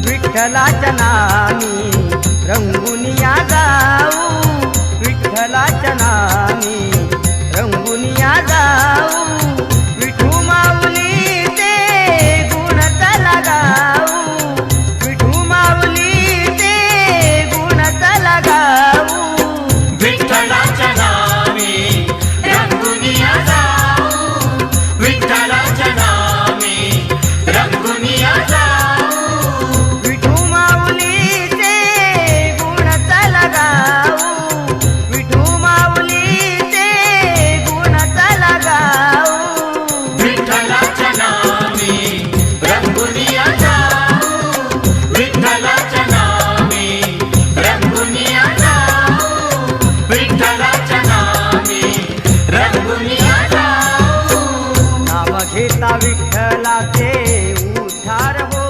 विठ्ठलाच्या नामी रंगून या जाऊ, विठ्ठलाच्या नामी रंगून या जाऊ, विठू माऊलीचे गुण चला गाऊ, विठू माऊलीचे गुण चला गाऊ, विठ्ठलाच्या नामी रंगून या जाऊ, विठ्ठलाच्या नामी रंगून या जाऊ, घेता विठ्ठलाचे उद्धार हो।